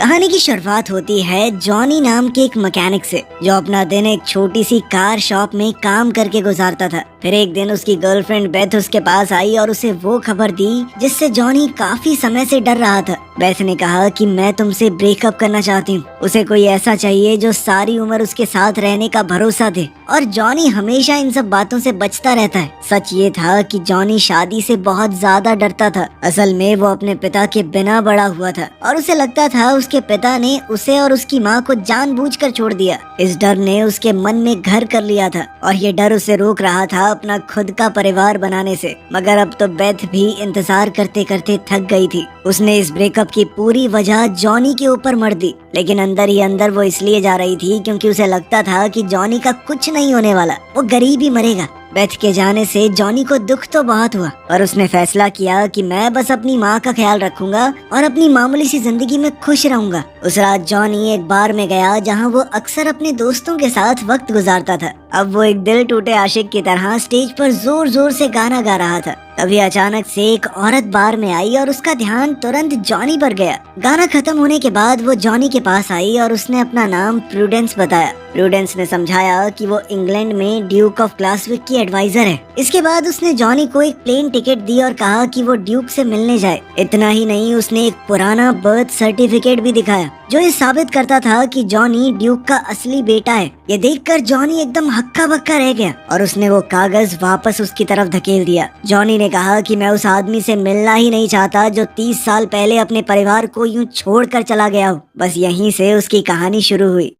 कहानी की शुरुआत होती है जॉनी नाम के एक मैकेनिक से, जो अपना दिन एक छोटी सी कार शॉप में काम करके गुजारता था। फिर एक दिन उसकी गर्लफ्रेंड बेथ उसके पास आई और उसे वो खबर दी जिससे जॉनी काफी समय से डर रहा था। बेथ ने कहा कि मैं तुमसे ब्रेकअप करना चाहती हूँ। उसे कोई ऐसा चाहिए जो सारी उम्र उसके साथ रहने का भरोसा दे, और जॉनी हमेशा इन सब बातों से बचता रहता है। सच ये था कि जॉनी शादी से बहुत ज्यादा डरता था। असल में वो अपने पिता के बिना बड़ा हुआ था और उसे लगता था उसके पिता ने उसे और उसकी माँ को जानबूझकर छोड़ दिया। इस डर ने उसके मन में घर कर लिया था और ये डर उसे रोक रहा था अपना खुद का परिवार बनाने से। मगर अब तो बेथ भी इंतजार करते करते थक गई थी। उसने इस ब्रेकअप की पूरी वजह जॉनी के ऊपर मढ़ दी, लेकिन अंदर ही अंदर वो इसलिए जा रही थी क्योंकि उसे लगता था कि जॉनी का कुछ नहीं होने वाला, वो गरीब ही मरेगा। बेथ के जाने से जॉनी को दुख तो बहुत हुआ और उसने फैसला किया कि मैं बस अपनी माँ का ख्याल रखूंगा और अपनी मामूली सी जिंदगी में खुश रहूंगा। उस रात जॉनी एक बार में गया जहाँ वो अक्सर अपने दोस्तों के साथ वक्त गुजारता था। अब वो एक दिल टूटे आशिक की तरह स्टेज पर जोर जोर से गाना गा रहा था। तभी अचानक से एक औरत बार में आई और उसका ध्यान तुरंत जॉनी पर गया। गाना खत्म होने के बाद वो जॉनी के पास आई और उसने अपना नाम प्रूडेंस बताया। प्रूडेंस ने समझाया कि वो इंग्लैंड में ड्यूक ऑफ ग्लासविक की एडवाइजर है। इसके बाद उसने जॉनी को एक प्लेन टिकट दी और कहा कि वो ड्यूक से मिलने जाए। इतना ही नहीं, उसने एक पुराना बर्थ सर्टिफिकेट भी दिखाया जो ये साबित करता था कि जॉनी ड्यूक का असली बेटा है। ये देखकर जॉनी एकदम हक्का बक्का रह गया और उसने वो कागज वापस उसकी तरफ धकेल दिया। जॉनी ने कहा कि मैं उस आदमी से मिलना ही नहीं चाहता जो 30 साल पहले अपने परिवार को यूं छोड़कर चला गया हो। बस यहीं से उसकी कहानी शुरू हुई।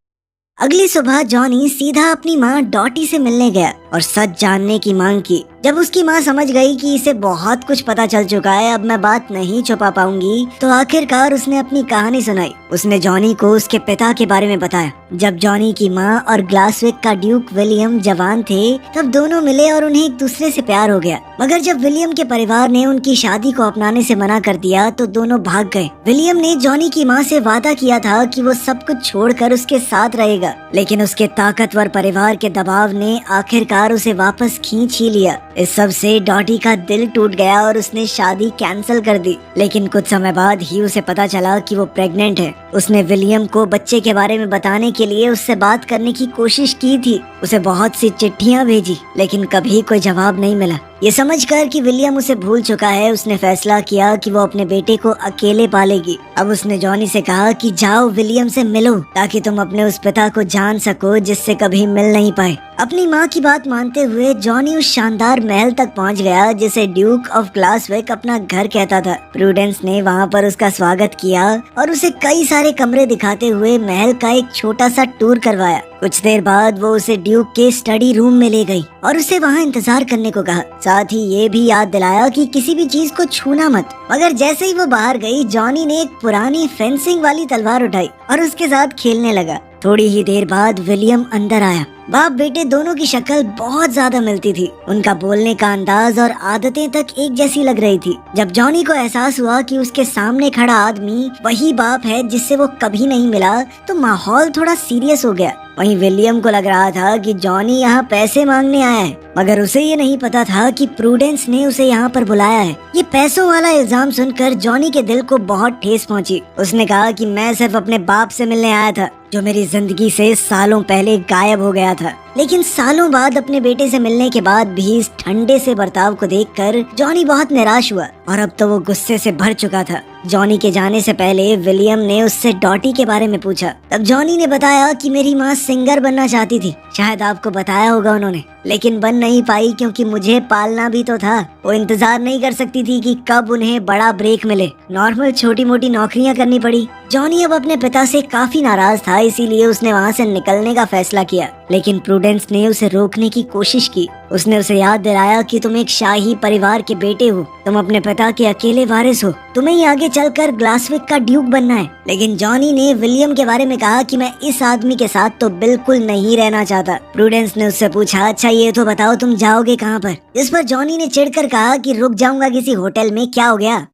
अगली सुबह जॉनी सीधा अपनी माँ डॉटी से मिलने गया और सच जानने की मांग की। जब उसकी माँ समझ गई कि इसे बहुत कुछ पता चल चुका है, अब मैं बात नहीं छुपा पाऊंगी, तो आखिरकार उसने अपनी कहानी सुनाई। उसने जॉनी को उसके पिता के बारे में बताया। जब जॉनी की माँ और ग्लासविक का ड्यूक विलियम जवान थे, तब दोनों मिले और उन्हें एक दूसरे से प्यार हो गया। मगर जब विलियम के परिवार ने उनकी शादी को अपनाने से मना कर दिया तो दोनों भाग गए। विलियम ने जॉनी की माँ से वादा किया था कि वो सब कुछ छोड़कर उसके साथ रहेगा, लेकिन उसके ताकतवर परिवार के दबाव ने आखिरकार उसे वापस खींच ही लिया। इस सब से डॉटी का दिल टूट गया और उसने शादी कैंसिल कर दी। लेकिन कुछ समय बाद ही उसे पता चला कि वो प्रेग्नेंट है। उसने विलियम को बच्चे के बारे में बताने के लिए उससे बात करने की कोशिश की थी। उसे बहुत सी चिट्ठियां भेजी, लेकिन कभी कोई जवाब नहीं मिला। ये समझकर कि विलियम उसे भूल चुका है, उसने फैसला किया कि वो अपने बेटे को अकेले पालेगी। अब उसने जॉनी से कहा कि जाओ विलियम से मिलो, ताकि तुम अपने उस पिता को जान सको जिससे कभी मिल नहीं पाए। अपनी माँ की बात मानते हुए जॉनी उस शानदार महल तक पहुँच गया जिसे ड्यूक ऑफ ग्लासविक अपना घर कहता था। प्रूडेंस ने वहाँ पर उसका स्वागत किया और उसे कई सारे कमरे दिखाते हुए महल का एक छोटा सा टूर करवाया। कुछ देर बाद वो उसे ड्यूक के स्टडी रूम में ले गई और उसे वहाँ इंतजार करने को कहा। साथ ही ये भी याद दिलाया कि किसी भी चीज को छूना मत। मगर जैसे ही वो बाहर गई, जॉनी ने एक पुरानी फेंसिंग वाली तलवार उठाई और उसके साथ खेलने लगा। थोड़ी ही देर बाद विलियम अंदर आया। बाप बेटे दोनों की शक्ल बहुत ज्यादा मिलती थी। उनका बोलने का अंदाज और आदतें तक एक जैसी लग रही थी। जब जॉनी को एहसास हुआ कि उसके सामने खड़ा आदमी वही बाप है जिससे वो कभी नहीं मिला, तो माहौल थोड़ा सीरियस हो गया। वहीं विलियम को लग रहा था कि जॉनी यहाँ पैसे मांगने आया है, मगर उसे ये नहीं पता था कि प्रूडेंस ने उसे यहाँ पर बुलाया है। ये पैसों वाला इल्जाम सुनकर जॉनी के दिल को बहुत ठेस पहुँची। उसने कहा कि मैं सिर्फ अपने बाप से मिलने आया था, जो मेरी जिंदगी से सालों पहले गायब हो गया था। लेकिन सालों बाद अपने बेटे से मिलने के बाद भी इस ठंडे से बर्ताव को देखकर जॉनी बहुत निराश हुआ और अब तो वो गुस्से से भर चुका था। जॉनी के जाने से पहले विलियम ने उससे डॉटी के बारे में पूछा। तब जॉनी ने बताया कि मेरी माँ सिंगर बनना चाहती थी। शायद आपको बताया होगा उन्होंने, लेकिन बन नहीं पाई क्योंकि मुझे पालना भी तो था। वो इंतजार नहीं कर सकती थी कि कब उन्हें बड़ा ब्रेक मिले। नॉर्मल छोटी मोटी नौकरियां करनी पड़ी। जॉनी अब अपने पिता से काफी नाराज था, इसीलिए उसने वहाँ से निकलने का फैसला किया। लेकिन प्रूडेंस ने उसे रोकने की कोशिश की। उसने उसे याद दिलाया कि तुम एक शाही परिवार के बेटे हो, तुम अपने पिता के अकेले वारिस हो, तुम्हें ही आगे चलकर ग्लासविक का ड्यूक बनना है। लेकिन जॉनी ने विलियम के बारे में कहा कि मैं इस आदमी के साथ तो बिल्कुल नहीं रहना चाहता। प्रूडेंस ने उससे पूछा, अच्छा ये तो बताओ तुम जाओगे कहाँ पर? इस पर जॉनी ने चिढ़कर कहा कि रुक जाऊंगा किसी होटल में, क्या हो गया?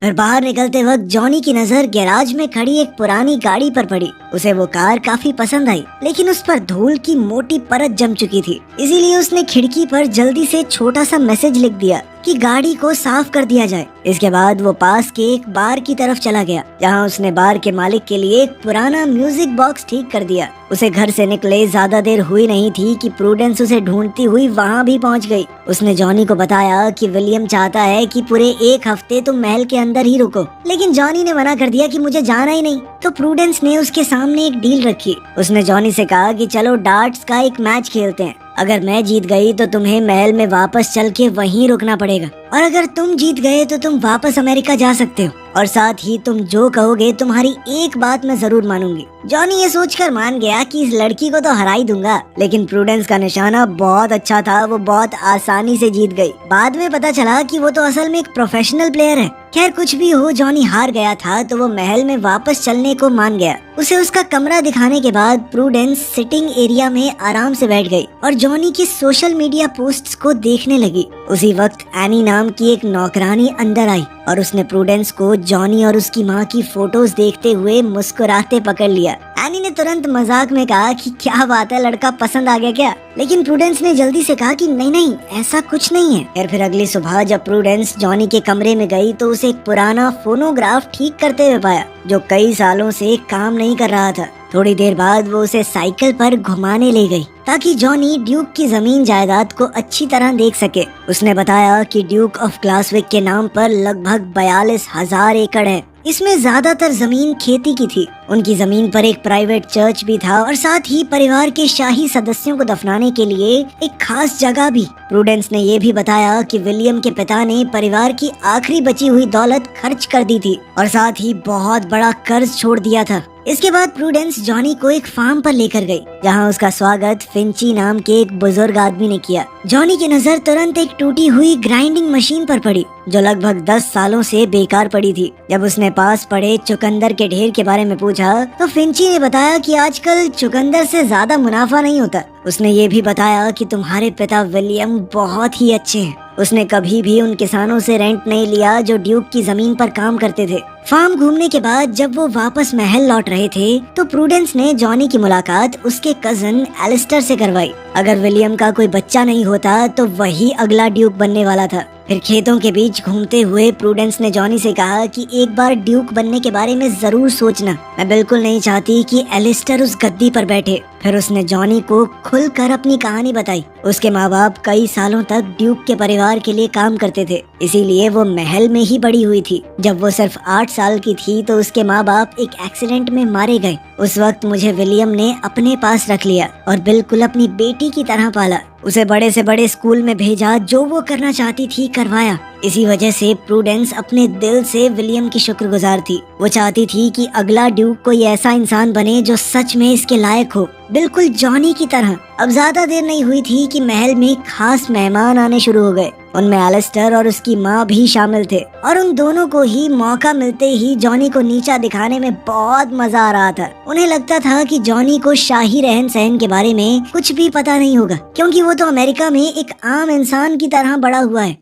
फिर बाहर निकलते वक्त जॉनी की नजर गैराज में खड़ी एक पुरानी गाड़ी पर पड़ी। उसे वो कार काफी पसंद आई, लेकिन उस पर धूल की मोटी परत जम चुकी थी। इसीलिए उसने खिड़की पर जल्दी से छोटा सा मैसेज लिख दिया। कि गाड़ी को साफ कर दिया जाए। इसके बाद वो पास के एक बार की तरफ चला गया, जहाँ उसने बार के मालिक के लिए एक पुराना म्यूजिक बॉक्स ठीक कर दिया। उसे घर से निकले ज्यादा देर हुई नहीं थी कि प्रूडेंस उसे ढूंढती हुई वहाँ भी पहुँच गई। उसने जॉनी को बताया कि विलियम चाहता है कि पूरे एक हफ्ते तुम महल के अंदर ही रुको, लेकिन जॉनी ने मना कर दिया कि मुझे जाना ही नहीं। तो प्रूडेंस ने उसके सामने एक डील रखी। उसने जॉनी से कहा कि चलो डार्ट्स का एक मैच खेलते हैं। अगर मैं जीत गई तो तुम्हें महल में वापस चल के वहीं रुकना पड़ेगा, और अगर तुम जीत गए तो तुम वापस अमेरिका जा सकते हो, और साथ ही तुम जो कहोगे तुम्हारी एक बात मैं जरूर मानूंगी। जॉनी ये सोचकर मान गया कि इस लड़की को तो हरा ही दूंगा, लेकिन प्रूडेंस का निशाना बहुत अच्छा था, वो बहुत आसानी से जीत गई। बाद में पता चला कि वो तो असल में एक प्रोफेशनल प्लेयर है। खैर कुछ भी हो, जॉनी हार गया था तो वो महल में वापस चलने को मान गया। उसे उसका कमरा दिखाने के बाद प्रूडेंस सिटिंग एरिया में आराम से बैठ गई और जॉनी की सोशल मीडिया पोस्ट्स को देखने लगी। उसी वक्त एनी नाम की एक नौकरानी अंदर आई और उसने प्रूडेंस को जॉनी और उसकी माँ की फोटोज देखते हुए मुस्कुराते पकड़ लिया। एनी ने तुरंत मजाक में कहा कि क्या बात है, लड़का पसंद आ गया क्या? लेकिन प्रूडेंस ने जल्दी से कहा कि नहीं नहीं, ऐसा कुछ नहीं है। फिर अगली सुबह जब प्रूडेंस जॉनी के कमरे में गई तो उसे एक पुराना फोनोग्राफ ठीक करते हुए पाया, जो कई सालों से काम नहीं कर रहा था। थोड़ी देर बाद वो उसे साइकिल पर घुमाने ले गई ताकि जॉनी ड्यूक की जमीन जायदाद को अच्छी तरह देख सके। उसने बताया कि ड्यूक ऑफ ग्लासविक के नाम पर लगभग 42,000 एकड़ है। इसमें ज्यादातर जमीन खेती की थी। उनकी जमीन पर एक प्राइवेट चर्च भी था और साथ ही परिवार के शाही सदस्यों को दफनाने के लिए एक खास जगह भी। प्रूडेंस ने ये भी बताया कि विलियम के पिता ने परिवार की आखिरी बची हुई दौलत खर्च कर दी थी और साथ ही बहुत बड़ा कर्ज छोड़ दिया था। इसके बाद प्रूडेंस जॉनी को एक फार्म पर लेकर गई, जहां उसका स्वागत फिंची नाम के एक बुजुर्ग आदमी ने किया। जॉनी की नजर तुरंत एक टूटी हुई ग्राइंडिंग मशीन पर पड़ी, जो लगभग 10 सालों से बेकार पड़ी थी। जब उसने पास पड़े चुकंदर के ढेर के बारे में पूछा तो फिंची ने बताया कि आजकल चुकंदर से ज्यादा मुनाफा नहीं होता। उसने ये भी बताया कि तुम्हारे पिता विलियम बहुत ही अच्छे हैं। उसने कभी भी उन किसानों से रेंट नहीं लिया जो ड्यूक की जमीन पर काम करते थे। फार्म घूमने के बाद जब वो वापस महल लौट रहे थे तो प्रूडेंस ने जॉनी की मुलाकात उसके कजन एलिस्टर से करवाई। अगर विलियम का कोई बच्चा नहीं होता तो वही अगला ड्यूक बनने वाला था। फिर खेतों के बीच घूमते हुए प्रूडेंस ने जॉनी से कहा कि एक बार ड्यूक बनने के बारे में जरूर सोचना। मैं बिल्कुल नहीं चाहती कि एलिस्टर उस गद्दी पर बैठे। फिर उसने जॉनी को खुलकर अपनी कहानी बताई। उसके माँ बाप कई सालों तक ड्यूक के परिवार के लिए काम करते थे, इसीलिए वो महल में ही बड़ी हुई थी। जब वो सिर्फ 8 साल की थी तो उसके माँ बाप एक एक्सीडेंट में मारे गए। उस वक्त मुझे विलियम ने अपने पास रख लिया और बिल्कुल अपनी बेटी की तरह पाला। उसे बड़े से बड़े स्कूल में भेजा, जो वो करना चाहती थी करवाया। इसी वजह से प्रूडेंस अपने दिल से विलियम की शुक्रगुजार थी। वो चाहती थी कि अगला ड्यूक कोई ऐसा इंसान बने जो सच में इसके लायक हो, बिल्कुल जॉनी की तरह। अब ज्यादा देर नहीं हुई थी कि महल में खास मेहमान आने शुरू हो गए। उनमें एलिस्टर और उसकी माँ भी शामिल थे और उन दोनों को ही मौका मिलते ही जॉनी को नीचा दिखाने में बहुत मजा आ रहा था। उन्हें लगता था कि जॉनी को शाही रहन सहन के बारे में कुछ भी पता नहीं होगा, क्योंकि वो तो अमेरिका में एक आम इंसान की तरह बड़ा हुआ है।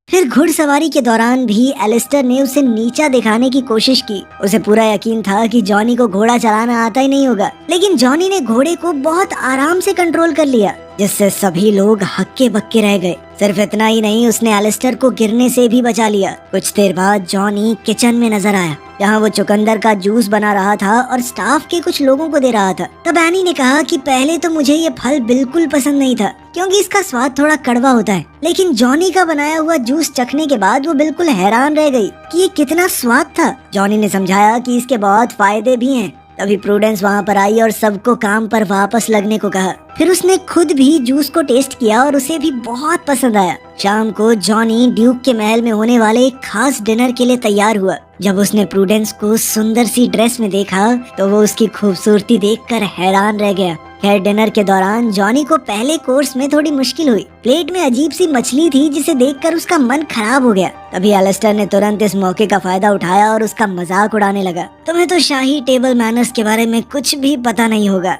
फिर घुड़सवारी के दौरान भी एलिस्टर ने उसे नीचा दिखाने की कोशिश की। उसे पूरा यकीन था कि जॉनी को घोड़ा चलाना आता ही नहीं होगा, लेकिन जॉनी ने घोड़े को बहुत आराम से कंट्रोल कर लिया, जिससे सभी लोग हक्के बक्के रह गए। सिर्फ इतना ही नहीं, उसने एलिस्टर को गिरने से भी बचा लिया। कुछ देर बाद जॉनी किचन में नजर आया, जहाँ वो चुकंदर का जूस बना रहा था और स्टाफ के कुछ लोगों को दे रहा था। तब एनी ने कहा कि पहले तो मुझे ये फल बिल्कुल पसंद नहीं था, क्योंकि इसका स्वाद थोड़ा कड़वा होता है, लेकिन जॉनी का बनाया हुआ जूस चखने के बाद वो बिल्कुल हैरान रह गई कि ये कितना स्वाद था। जॉनी ने समझाया कि इसके बहुत फायदे भी हैं। तभी प्रूडेंस वहाँ पर आई और सबको काम पर वापस लगने को कहा। फिर उसने खुद भी जूस को टेस्ट किया और उसे भी बहुत पसंद आया। शाम को जॉनी ड्यूक के महल में होने वाले एक खास डिनर के लिए तैयार हुआ। जब उसने प्रूडेंस को सुंदर सी ड्रेस में देखा तो वो उसकी खूबसूरती देखकर हैरान रह गया। खैर डिनर के दौरान जॉनी को पहले कोर्स में थोड़ी मुश्किल हुई। प्लेट में अजीब सी मछली थी जिसे देखकर उसका मन खराब हो गया। तभी एलिस्टर ने तुरंत इस मौके का फायदा उठाया और उसका मजाक उड़ाने लगा। तुम्हें तो शाही टेबल मैनर्स के बारे में कुछ भी पता नहीं होगा।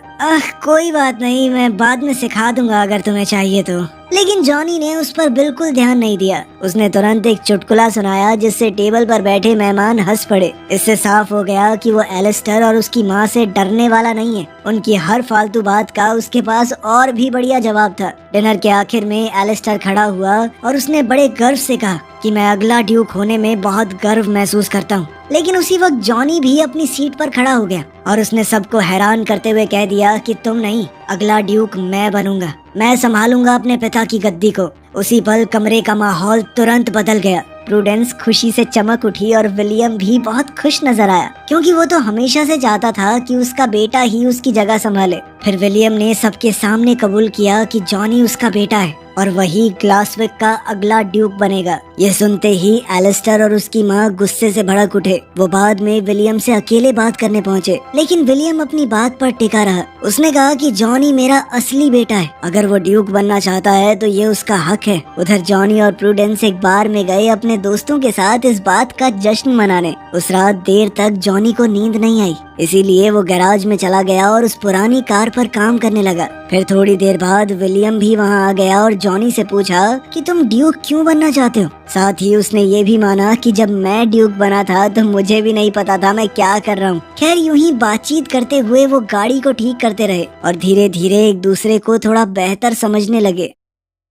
कोई बात नहीं, मैं बाद में सिखा दूंगा अगर तुम्हें चाहिए तो। लेकिन जॉनी ने उस पर बिल्कुल ध्यान नहीं दिया। उसने तुरंत एक चुटकुला सुनाया जिससे टेबल पर बैठे मेहमान हंस पड़े। इससे साफ हो गया कि वो एलिस्टर और उसकी माँ से डरने वाला नहीं है। उनकी हर फालतू बात का उसके पास और भी बढ़िया जवाब था। डिनर के आखिर में एलिस्टर खड़ा हुआ और उसने बड़े गर्व से कहा कि मैं अगला ड्यूक होने में बहुत गर्व महसूस करता हूँ। लेकिन उसी वक्त जॉनी भी अपनी सीट पर खड़ा हो गया और उसने सबको हैरान करते हुए कह दिया कि तुम नहीं, अगला ड्यूक मैं बनूंगा, मैं संभालूंगा अपने पिता की गद्दी को। उसी पल कमरे का माहौल तुरंत बदल गया। प्रूडेंस खुशी से चमक उठी और विलियम भी बहुत खुश नजर आया, क्योंकि वो तो हमेशा से चाहता था कि उसका बेटा ही उसकी जगह संभाले। फिर विलियम ने सबके सामने कबूल किया कि जॉनी उसका बेटा है और वही ग्लासविक का अगला ड्यूक बनेगा। ये सुनते ही एलिस्टर और उसकी माँ गुस्से से भड़क उठे। वो बाद में विलियम से अकेले बात करने पहुँचे, लेकिन विलियम अपनी बात पर टिका रहा। उसने कहा कि जॉनी मेरा असली बेटा है, अगर वो ड्यूक बनना चाहता है तो ये उसका हक है। उधर जॉनी और प्रूडेंस एक बार में गए अपने दोस्तों के साथ इस बात का जश्न मनाने। उस रात देर तक जॉनी को नींद नहीं आई, इसीलिए वो गैराज में चला गया और उस पुरानी कार पर काम करने लगा। फिर थोड़ी देर बाद विलियम भी वहाँ आ गया और जॉनी से पूछा कि तुम ड्यूक क्यों बनना चाहते हो। साथ ही उसने ये भी माना कि जब मैं ड्यूक बना था तो मुझे भी नहीं पता था मैं क्या कर रहा हूँ। खैर यूं ही बातचीत करते हुए वो गाड़ी को ठीक करते रहे और धीरे धीरे एक दूसरे को थोड़ा बेहतर समझने लगे।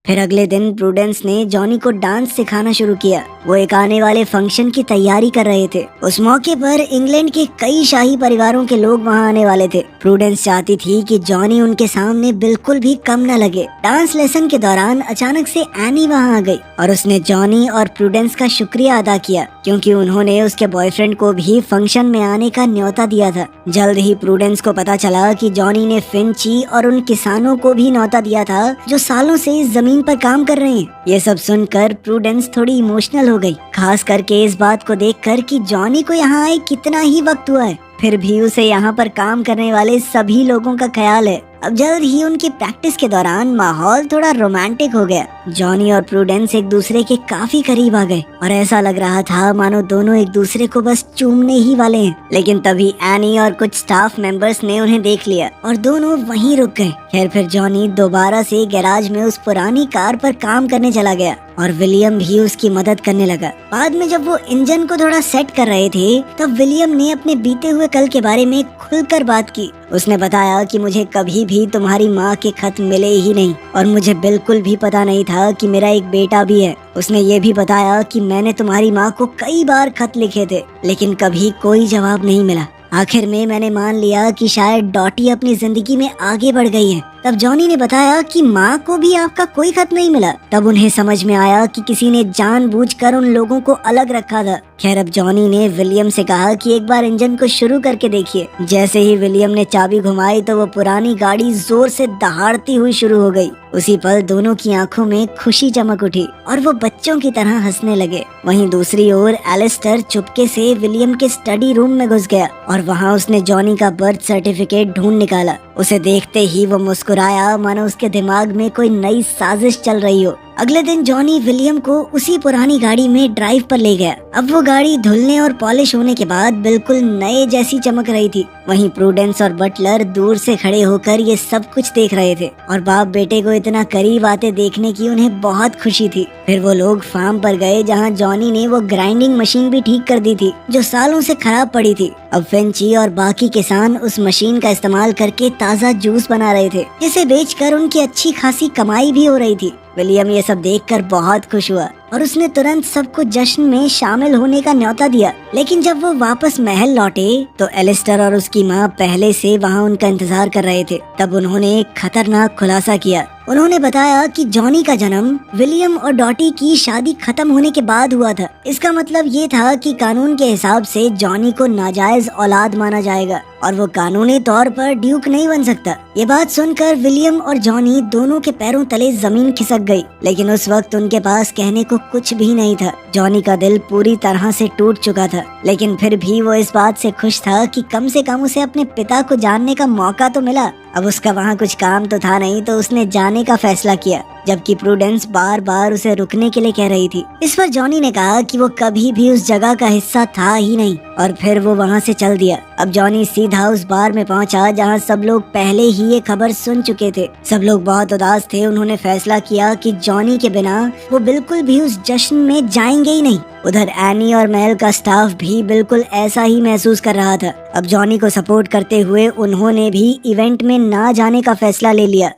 फिर अगले दिन प्रूडेंस ने जॉनी को डांस सिखाना शुरू किया। वो एक आने वाले फंक्शन की तैयारी कर रहे थे। उस मौके पर इंग्लैंड के कई शाही परिवारों के लोग वहाँ आने वाले थे। प्रूडेंस चाहती थी कि जॉनी उनके सामने बिल्कुल भी कम न लगे। डांस लेसन के दौरान अचानक से एनी वहाँ आ गई और उसने जॉनी और प्रूडेंस का शुक्रिया अदा किया, क्योंकि उन्होंने उसके बॉयफ्रेंड को भी फंक्शन में आने का न्योता दिया था। जल्द ही प्रूडेंस को पता चला कि जॉनी ने फिंची और उन किसानों को भी न्योता दिया था जो सालों से इस जमीन पर काम कर रहे हैं। ये सब सुनकर प्रूडेंस थोड़ी इमोशनल हो गई, खास करके इस बात को देखकर कि जॉनी को यहाँ आए कितना ही वक्त हुआ है, फिर भी उसे यहाँ पर काम करने वाले सभी लोगों का ख्याल है। अब जल्द ही उनकी प्रैक्टिस के दौरान माहौल थोड़ा रोमांटिक हो गया। जॉनी और प्रूडेंस एक दूसरे के काफी करीब आ गए और ऐसा लग रहा था मानो दोनों एक दूसरे को बस चूमने ही वाले हैं। लेकिन तभी एनी और कुछ स्टाफ मेंबर्स ने उन्हें देख लिया और दोनों वहीं रुक गए। खैर फिर जॉनी दोबारा से गैराज में उस पुरानी कार पर काम करने चला गया और विलियम भी उसकी मदद करने लगा। बाद में जब वो इंजन को थोड़ा सेट कर रहे थे तब विलियम ने अपने बीते हुए कल के बारे में खुलकर बात की। उसने बताया कि मुझे कभी भी तुम्हारी माँ के खत मिले ही नहीं और मुझे बिल्कुल भी पता नहीं था कि मेरा एक बेटा भी है। उसने ये भी बताया कि मैंने तुम्हारी माँ को कई बार खत लिखे थे, लेकिन कभी कोई जवाब नहीं मिला। आखिर में मैंने मान लिया कि शायद डॉटी अपनी जिंदगी में आगे बढ़ गई है। तब जॉनी ने बताया कि माँ को भी आपका कोई खत नहीं मिला। तब उन्हें समझ में आया कि किसी ने जानबूझकर उन लोगों को अलग रखा था। खैर अब जॉनी ने विलियम से कहा कि एक बार इंजन को शुरू करके देखिए। जैसे ही विलियम ने चाबी घुमाई तो वो पुरानी गाड़ी जोर से दहाड़ती हुई शुरू हो गई। उसी पल दोनों की आंखों में खुशी चमक उठी और वो बच्चों की तरह हंसने लगे। वहीं दूसरी ओर एलिस्टर चुपके से विलियम के स्टडी रूम में घुस गया और वहाँ उसने जॉनी का बर्थ सर्टिफिकेट ढूंढ निकाला। उसे देखते ही वो मुस्कुराया मानो उसके दिमाग में कोई नई साजिश चल रही हो। अगले दिन जॉनी विलियम को उसी पुरानी गाड़ी में ड्राइव पर ले गया। अब वो गाड़ी धुलने और पॉलिश होने के बाद बिल्कुल नए जैसी चमक रही थी। वहीं प्रूडेंस और बटलर दूर से खड़े होकर ये सब कुछ देख रहे थे और बाप बेटे को इतना करीब आते देखने की उन्हें बहुत खुशी थी। फिर वो लोग फार्म पर गए जहाँ जॉनी ने वो ग्राइंडिंग मशीन भी ठीक कर दी थी जो सालों से खराब पड़ी थी। अब फिंची और बाकी किसान उस मशीन का इस्तेमाल करके ताज़ा जूस बना रहे थे, जिसे बेचकर उनकी अच्छी खासी कमाई भी हो रही थी। विलियम ये सब देखकर बहुत खुश हुआ और उसने तुरंत सबको जश्न में शामिल होने का न्योता दिया। लेकिन जब वो वापस महल लौटे तो एलिस्टर और उसकी माँ पहले से वहाँ उनका इंतजार कर रहे थे। तब उन्होंने एक खतरनाक खुलासा किया। उन्होंने बताया कि जॉनी का जन्म विलियम और डॉटी की शादी खत्म होने के बाद हुआ था। इसका मतलब ये था कि कानून के हिसाब से जॉनी को नाजायज औलाद माना जाएगा और वो कानूनी तौर पर ड्यूक नहीं बन सकता। ये बात सुनकर विलियम और जॉनी दोनों के पैरों तले जमीन खिसक गई, लेकिन उस वक्त उनके पास कहने को कुछ भी नहीं था। जॉनी का दिल पूरी तरह से टूट चुका था, लेकिन फिर भी वो इस बात से खुश था कि कम से कम उसे अपने पिता को जानने का मौका तो मिला। अब उसका वहाँ कुछ काम तो था नहीं, तो उसने जाने का फैसला किया। जबकि प्रूडेंस बार बार उसे रुकने के लिए कह रही थी। इस पर जॉनी ने कहा कि वो कभी भी उस जगह का हिस्सा था ही नहीं और फिर वो वहाँ से चल दिया। अब जॉनी सीधा उस बार में पहुँचा जहाँ सब लोग पहले ही ये खबर सुन चुके थे। सब लोग बहुत उदास थे। उन्होंने फैसला किया कि जॉनी के बिना वो बिल्कुल भी उस जश्न में जाएंगे ही नहीं। उधर एनी और महल का स्टाफ भी बिल्कुल ऐसा ही महसूस कर रहा था। अब जॉनी को सपोर्ट करते हुए उन्होंने भी इवेंट में ना जाने का फैसला ले लिया।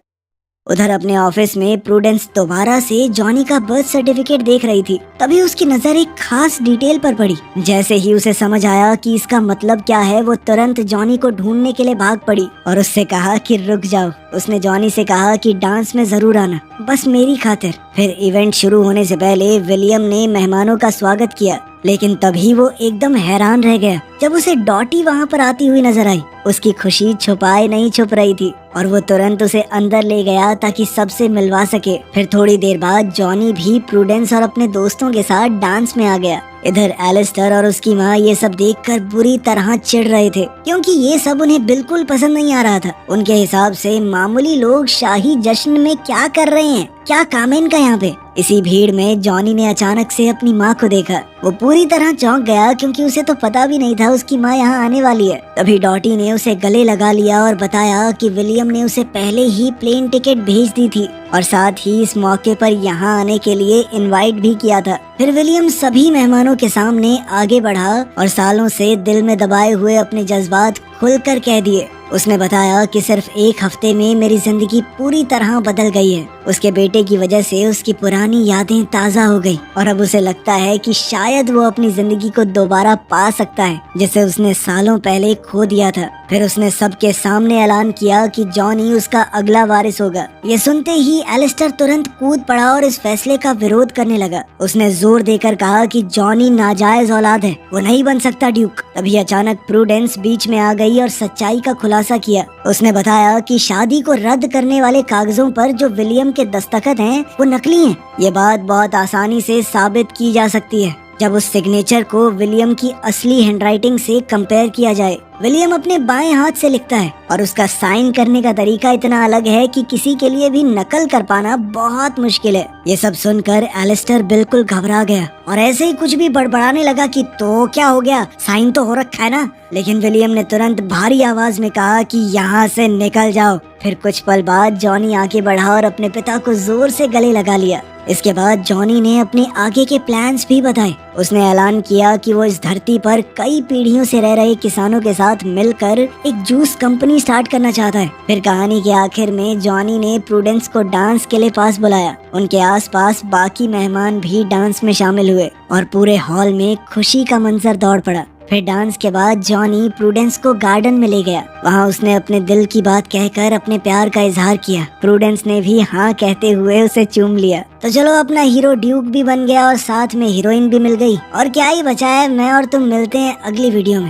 उधर अपने ऑफिस में प्रूडेंस दोबारा से जॉनी का बर्थ सर्टिफिकेट देख रही थी। तभी उसकी नजर एक खास डिटेल पर पड़ी। जैसे ही उसे समझ आया कि इसका मतलब क्या है, वो तुरंत जॉनी को ढूंढने के लिए भाग पड़ी और उससे कहा कि रुक जाओ। उसने जॉनी से कहा कि डांस में जरूर आना, बस मेरी खातिर। फिर इवेंट शुरू होने से पहले विलियम ने मेहमानों का स्वागत किया, लेकिन तभी वो एकदम हैरान रह गया जब उसे डॉटी वहाँ पर आती हुई नजर आई। उसकी खुशी छुपाए नहीं छुप रही थी और वो तुरंत उसे अंदर ले गया ताकि सबसे मिलवा सके। फिर थोड़ी देर बाद जॉनी भी प्रूडेंस और अपने दोस्तों के साथ डांस में आ गया। इधर एलिस्टर और उसकी माँ ये सब देखकर बुरी तरह चिढ़ रहे थे, क्योंकि ये सब उन्हें बिल्कुल पसंद नहीं आ रहा था। उनके हिसाब से मामूली लोग शाही जश्न में क्या कर रहे हैं, क्या काम है इनका यहाँ पे। इसी भीड़ में जॉनी ने अचानक से अपनी माँ को देखा। वो पूरी तरह चौंक गया, क्योंकि उसे तो पता भी नहीं था उसकी माँ यहाँ आने वाली है। तभी डॉटी ने उसे गले लगा लिया और बताया कि विलियम ने उसे पहले ही प्लेन टिकट भेज दी थी और साथ ही इस मौके पर यहाँ आने के लिए इनवाइट भी किया था। फिर विलियम सभी मेहमानों के सामने आगे बढ़ा और सालों से दिल में दबाए हुए अपने जज्बात खुलकर कह दिए। उसने बताया कि सिर्फ एक हफ्ते में मेरी जिंदगी पूरी तरह बदल गई है। उसके बेटे की वजह से उसकी पुरानी यादें ताज़ा हो गई और अब उसे लगता है कि शायद वो अपनी जिंदगी को दोबारा पा सकता है, जिसे उसने सालों पहले खो दिया था। फिर उसने सबके सामने ऐलान किया कि जॉनी उसका अगला वारिस होगा। ये सुनते ही एलिस्टर तुरंत कूद पड़ा और इस फैसले का विरोध करने लगा। उसने जोर देकर कहा कि जॉनी नाजायज औलाद है, वो नहीं बन सकता ड्यूक। तभी अचानक प्रूडेंस बीच में आ गई और सच्चाई का खुलासा किया। उसने बताया कि शादी को रद्द करने वाले कागजों पर जो विलियम के दस्तखत हैं, वो नकली हैं। ये बात बहुत आसानी से साबित की जा सकती है जब उस सिग्नेचर को विलियम की असली हैंडराइटिंग से कंपेयर किया जाए। विलियम अपने बाएं हाथ से लिखता है और उसका साइन करने का तरीका इतना अलग है कि किसी के लिए भी नकल कर पाना बहुत मुश्किल है। ये सब सुनकर एलिस्टर बिल्कुल घबरा गया और ऐसे ही कुछ भी बड़बड़ाने लगा कि तो क्या हो गया, साइन तो हो रखा है ना। लेकिन विलियम ने तुरंत भारी आवाज में कहा कि यहाँ से निकल जाओ। फिर कुछ पल बाद जॉनी आगे बढ़ा और अपने पिता को जोर से गले लगा लिया। इसके बाद जॉनी ने अपने आगे के प्लान्स भी बताए। उसने ऐलान किया कि वो इस धरती पर कई पीढ़ियों से रह रहे किसानों के साथ मिलकर एक जूस कंपनी स्टार्ट करना चाहता है। फिर कहानी के आखिर में जॉनी ने प्रूडेंस को डांस के लिए पास बुलाया। उनके आसपास बाकी मेहमान भी डांस में शामिल हुए और पूरे हॉल में खुशी का मंजर दौड़ पड़ा। फिर डांस के बाद जॉनी प्रूडेंस को गार्डन में ले गया। वहाँ उसने अपने दिल की बात कहकर अपने प्यार का इजहार किया। प्रूडेंस ने भी हाँ कहते हुए उसे चूम लिया। तो चलो, अपना हीरो ड्यूक भी बन गया और साथ में हीरोइन भी मिल गई और क्या ही बचा है। मैं और तुम मिलते हैं अगली वीडियो में।